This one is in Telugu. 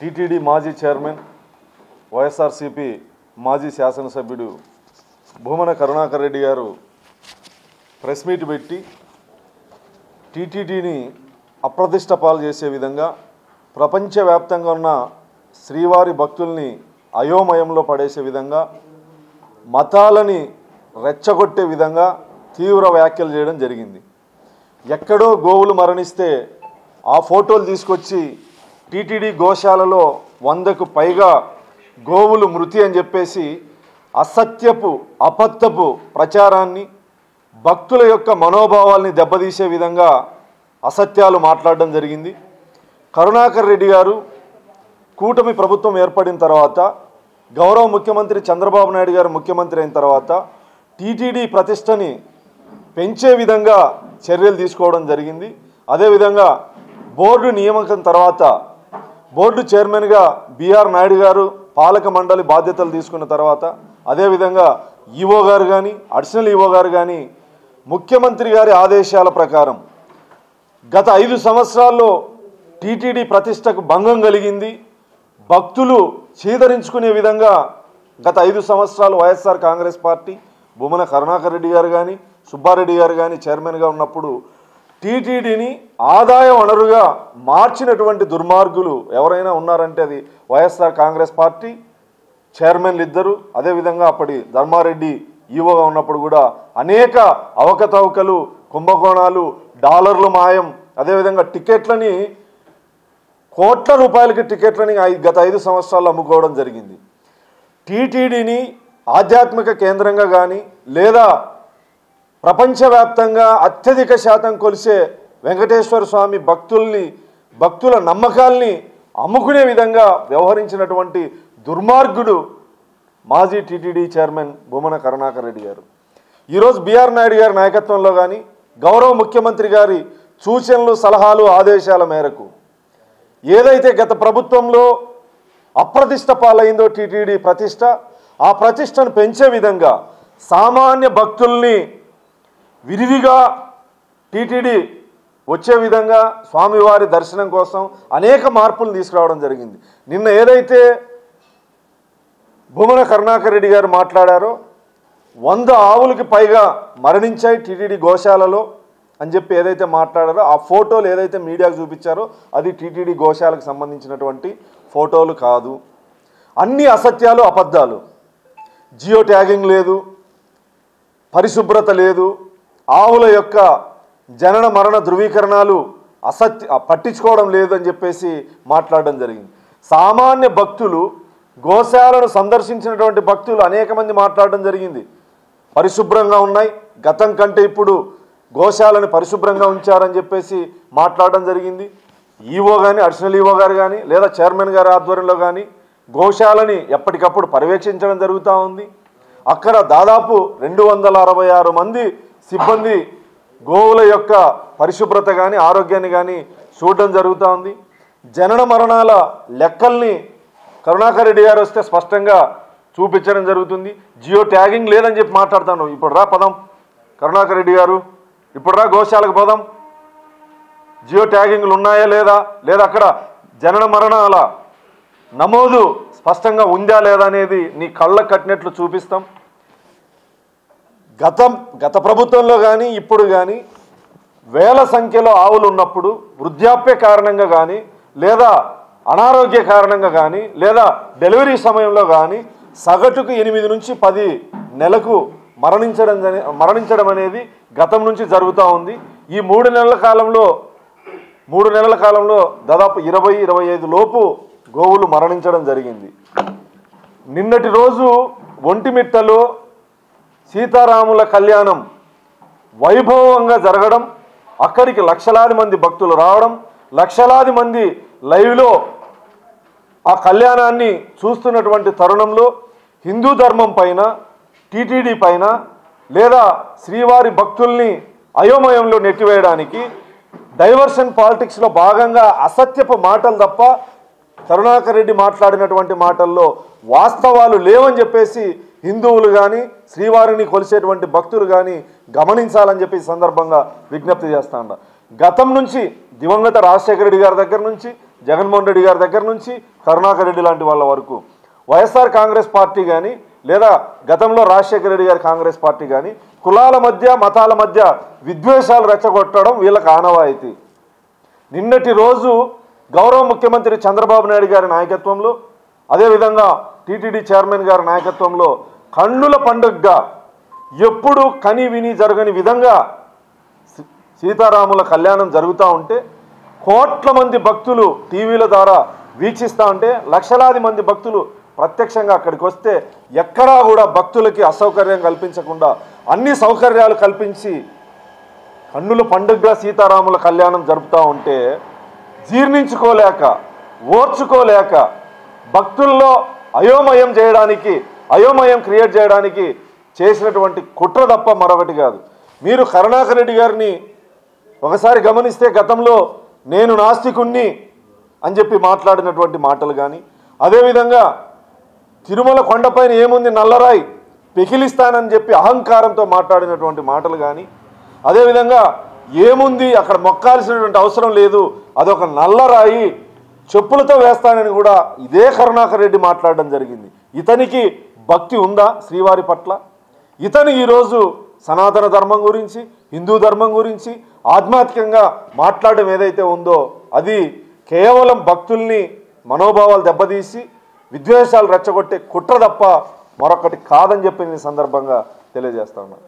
టీటీడీ మాజీ చైర్మన్ వైఎస్ఆర్సీపీ మాజీ శాసనసభ్యుడు భూమన కరుణాకర్ రెడ్డి గారు ప్రెస్ మీట్ పెట్టి టీటీడీని అప్రతిష్ట పాలు చేసే విధంగా ప్రపంచవ్యాప్తంగా ఉన్న శ్రీవారి భక్తుల్ని అయోమయంలో పడేసే విధంగా మతాలని రెచ్చగొట్టే విధంగా తీవ్ర వ్యాఖ్యలు చేయడం జరిగింది. ఎక్కడో గోవులు మరణిస్తే ఆ ఫోటోలు తీసుకొచ్చి టీటీడీ గోశాలలో 100కు పైగా గోవులు మృతి అని చెప్పేసి అసత్యపు అబద్ధపు ప్రచారాన్ని భక్తుల యొక్క మనోభావాల్ని దెబ్బతీసే విధంగా అసత్యాలు మాట్లాడడం జరిగింది. కరుణాకర్ రెడ్డి గారు కూటమి ప్రభుత్వం ఏర్పడిన తర్వాత గౌరవ ముఖ్యమంత్రి చంద్రబాబు నాయుడు గారు ముఖ్యమంత్రి అయిన తర్వాత టీటీడీ ప్రతిష్టని పెంచే విధంగా చర్యలు తీసుకోవడం జరిగింది. అదేవిధంగా బోర్డు నియామకం తర్వాత బోర్డు చైర్మన్గా బిఆర్ నాయుడు గారు పాలక మండలి బాధ్యతలు తీసుకున్న తర్వాత అదేవిధంగా ఈవో గారు కానీ అడిషనల్ ఈవో గారు కానీ ముఖ్యమంత్రి గారి ఆదేశాల ప్రకారం గత 5 సంవత్సరాల్లో టీటీడీ ప్రతిష్టకు భంగం కలిగింది. భక్తులు చీదరించుకునే విధంగా గత 5 సంవత్సరాలు వైఎస్ఆర్ కాంగ్రెస్ పార్టీ భూమన కరుణాకర్ రెడ్డి గారు కానీ సుబ్బారెడ్డి గారు కానీ చైర్మన్గా ఉన్నప్పుడు టీటీడీని ఆదాయ వనరుగా మార్చినటువంటి దుర్మార్గులు ఎవరైనా ఉన్నారంటే అది వైఎస్ఆర్ కాంగ్రెస్ పార్టీ చైర్మన్లు ఇద్దరు. అదేవిధంగా అప్పటి ధర్మారెడ్డి ఈవోగా ఉన్నప్పుడు కూడా అనేక అవకతవకలు కుంభకోణాలు డాలర్లు మాయం అదేవిధంగా టికెట్లని కోట్ల రూపాయలకి టికెట్లని గత 5 సంవత్సరాలు అమ్ముకోవడం జరిగింది. టీటీడీని ఆధ్యాత్మిక కేంద్రంగా కానీ లేదా ప్రపంచవ్యాప్తంగా అత్యధిక శాతం కొలిసే వెంకటేశ్వర స్వామి భక్తుల నమ్మకాల్ని అమ్ముకునే విధంగా వ్యవహరించినటువంటి దుర్మార్గుడు మాజీ టీటీడీ చైర్మన్ భూమన కరుణాకర్ రెడ్డి గారు. ఈరోజు బిఆర్ నాయుడు గారి నాయకత్వంలో కానీ గౌరవ ముఖ్యమంత్రి గారి సూచనలు సలహాలు ఆదేశాల మేరకు ఏదైతే గత ప్రభుత్వంలో అప్రతిష్ట పాలైందో టీటీడీ ప్రతిష్ట ఆ ప్రతిష్టను పెంచే విధంగా సామాన్య భక్తుల్ని విరివిగా టీటీడీ వచ్చే విధంగా స్వామివారి దర్శనం కోసం అనేక మార్పులు తీసుకురావడం జరిగింది. నిన్న ఏదైతే భూమన కరుణాకర్ రెడ్డి గారు మాట్లాడారో 100 ఆవులకి పైగా మరణించాయి టీటీడీ గోశాలలో అని చెప్పి ఏదైతే మాట్లాడారో ఆ ఫోటోలు ఏదైతే మీడియాకు చూపించారో అది టీటీడీ గోశాలకు సంబంధించినటువంటి ఫోటోలు కాదు. అన్ని అసత్యాలు అబద్ధాలు. జియో ట్యాగింగ్ లేదు, పరిశుభ్రత లేదు, ఆవుల యొక్క జనన మరణ ధృవీకరణాలు పట్టించుకోవడం లేదని చెప్పేసి మాట్లాడడం జరిగింది. సామాన్య భక్తులు గోశాలను సందర్శించినటువంటి భక్తులు అనేక మంది మాట్లాడడం జరిగింది. పరిశుభ్రంగా ఉన్నాయి, గతం కంటే ఇప్పుడు గోశాలను పరిశుభ్రంగా ఉంచారని చెప్పేసి మాట్లాడడం జరిగింది. ఈవో కానీ అడిషనల్ ఈవో గారు కానీ లేదా చైర్మన్ గారి ఆధ్వర్యంలో కానీ గోశాలని ఎప్పటికప్పుడు పర్యవేక్షించడం జరుగుతూ ఉంది. అక్కడ దాదాపు 266 మంది సిబ్బంది గోవుల యొక్క పరిశుభ్రత కానీ ఆరోగ్యాన్ని కానీ చూడడం జరుగుతూ ఉంది. జనన మరణాల లెక్కల్ని కరుణాకర్ రెడ్డి గారు వస్తే స్పష్టంగా చూపించడం జరుగుతుంది. జియో ట్యాగింగ్ లేదని చెప్పి మాట్లాడుతాను. ఇప్పుడు రా పదం కరుణాకర్ రెడ్డి గారు, ఇప్పుడు రా గోశాలకు పదం. జియో ట్యాగింగ్లు ఉన్నాయా లేదా అక్కడ జనన మరణాల నమోదు స్పష్టంగా ఉందా లేదా అనేది నీ కళ్ళకు కట్టినట్లు చూపిస్తాం. గత ప్రభుత్వంలో కానీ ఇప్పుడు కానీ వేల సంఖ్యలో ఆవులు ఉన్నప్పుడు వృద్ధాప్య కారణంగా కానీ లేదా అనారోగ్య కారణంగా కానీ లేదా డెలివరీ సమయంలో కానీ సగటుకు 8 నుంచి 10 నెలకు మరణించడం అనేది గతం నుంచి జరుగుతూ ఉంది. ఈ 3 నెలల కాలంలో దాదాపు 20-25 లోపు గోవులు మరణించడం జరిగింది. నిన్నటి రోజు ఒంటిమిట్టలో సీతారాముల కళ్యాణం వైభవంగా జరగడం, అక్కడికి లక్షలాది మంది భక్తులు రావడం, లక్షలాది మంది లైవ్లో ఆ కళ్యాణాన్ని చూస్తున్నటువంటి తరుణంలో హిందూ ధర్మం పైన టీటీడీ పైన లేదా శ్రీవారి భక్తుల్ని అయోమయంలో నెట్టివేయడానికి డైవర్షన్ పాలిటిక్స్లో భాగంగా అసత్యపు మాటలు తప్ప కరుణాకర్ రెడ్డి మాట్లాడినటువంటి మాటల్లో వాస్తవాలు లేవని చెప్పేసి హిందువులు కానీ శ్రీవారిని కొలిసేటువంటి భక్తులు కానీ గమనించాలని చెప్పి ఈ సందర్భంగా విజ్ఞప్తి చేస్తా ఉన్నా. గతం నుంచి దివంగత రాజశేఖర రెడ్డి గారి దగ్గర నుంచి జగన్మోహన్ రెడ్డి గారి దగ్గర నుంచి కరుణాకర్ రెడ్డి లాంటి వాళ్ళ వరకు వైఎస్ఆర్ కాంగ్రెస్ పార్టీ కానీ లేదా గతంలో రాజశేఖర రెడ్డి గారి కాంగ్రెస్ పార్టీ కానీ కులాల మధ్య మతాల మధ్య విద్వేషాలు రెచ్చగొట్టడం వీళ్ళకి ఆనవాయితీ. నిన్నటి రోజు గౌరవ ముఖ్యమంత్రి చంద్రబాబు నాయుడు గారి నాయకత్వంలో అదేవిధంగా టీటీడీ చైర్మన్ గారి నాయకత్వంలో కన్నుల పండుగగా ఎప్పుడు కని విని జరగని విధంగా సీతారాముల కళ్యాణం జరుగుతూ ఉంటే కోట్ల మంది భక్తులు టీవీల ద్వారా వీక్షిస్తూ ఉంటే లక్షలాది మంది భక్తులు ప్రత్యక్షంగా అక్కడికి వస్తే ఎక్కడా కూడా భక్తులకి అసౌకర్యం కల్పించకుండా అన్ని సౌకర్యాలు కల్పించి కన్నుల పండుగగా సీతారాముల కళ్యాణం జరుపుతూ ఉంటే జీర్ణించుకోలేక ఓర్చుకోలేక భక్తుల్లో అయోమయం క్రియేట్ చేయడానికి చేసినటువంటి కుట్ర తప్ప మరొకటి కాదు. మీరు కరుణాకర్ రెడ్డి గారిని ఒకసారి గమనిస్తే గతంలో నేను నాస్తికుణ్ణి అని చెప్పి మాట్లాడినటువంటి మాటలు కానీ అదేవిధంగా తిరుమల కొండపైన ఏముంది నల్లరాయి పెకిలిస్తానని చెప్పి అహంకారంతో మాట్లాడినటువంటి మాటలు కానీ అదేవిధంగా ఏముంది అక్కడ మొక్కాల్సినటువంటి అవసరం లేదు అదొక నల్లరాయి చెప్పులతో వేస్తానని కూడా ఇదే కరుణాకర్ రెడ్డి మాట్లాడడం జరిగింది. ఇతనికి భక్తి ఉందా శ్రీవారి పట్ల? ఇతను ఈరోజు సనాతన ధర్మం గురించి హిందూ ధర్మం గురించి ఆధ్యాత్మికంగా మాట్లాడడం ఏదైతే ఉందో అది కేవలం భక్తుల్ని మనోభావాలు దెబ్బతీసి విద్వేషాలు రెచ్చగొట్టే కుట్ర తప్ప మరొకటి కాదని చెప్పి నేను సందర్భంగా తెలియజేస్తా ఉన్నాను.